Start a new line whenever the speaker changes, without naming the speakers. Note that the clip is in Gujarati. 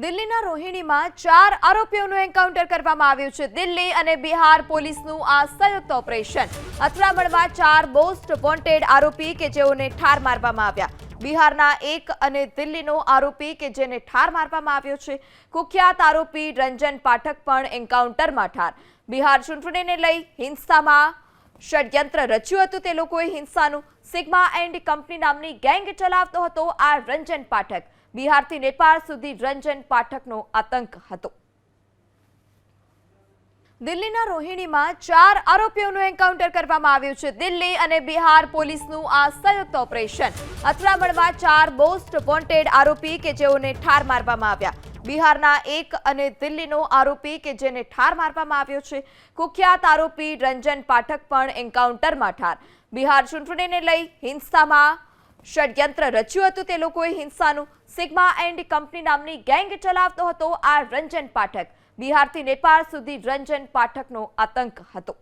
દિલ્હીના રોહિણીમાં 4 આરોપીઓનું એન્કાઉન્ટર કરવામાં આવ્યું છે। દિલ્હી અને બિહાર પોલીસનું આ સંયુક્ત ઓપરેશન અથડામણમાં 4 મોસ્ટ વોન્ટેડ આરોપી કે જેઓને ઠાર મારવામાં આવ્યા। બિહારના એક અને દિલ્હીનો આરોપી કે જેને ઠાર મારવામાં આવ્યો છે। કુખ્યાત આરોપી રંજન પાઠક પણ એન્કાઉન્ટરમાં ઠાર। બિહાર ચૂંટણીને લઈ હિંસામાં ષડયંત્ર રચ્યું હતું। તે લોકોએ હિંસાનું સિગ્મા એન્ડ કંપની નામની ગેંગ ચલાવતો હતો આ રંજન પાઠક। બિહારથી નેપાળ સુધી રંજન પાઠકનો આતંક હતો। દિલ્હીના રોહિણીમાં 4 આરોપીઓનું એન્કાઉન્ટર કરવામાં આવ્યું છે। દિલ્હી અને બિહાર પોલીસનું આ સંયુક્ત ઓપરેશન અથડામણમાં 4 મોસ્ટ વોન્ટેડ આરોપી કે જેઓને ઠાર મારવામાં આવ્યા। બિહારના એક અને દિલ્હીનો આરોપી કે જેને ઠાર મારવામાં આવ્યો છે। કુખ્યાત આરોપી રંજન પાઠક પણ એન્કાઉન્ટરમાં ઠાર। બિહાર ચૂંટણીને લઈ હિંસામાં ષડયંત્ર રચ્યું હતું। તે લોકોએ હિંસાનું સિગ્મા એન્ડ કંપની નામની ગેંગ ચલાવતો હતો આ રંજન પાઠક। બિહારથી નેપાળ સુધી રંજન પાઠકનો આતંક હતો।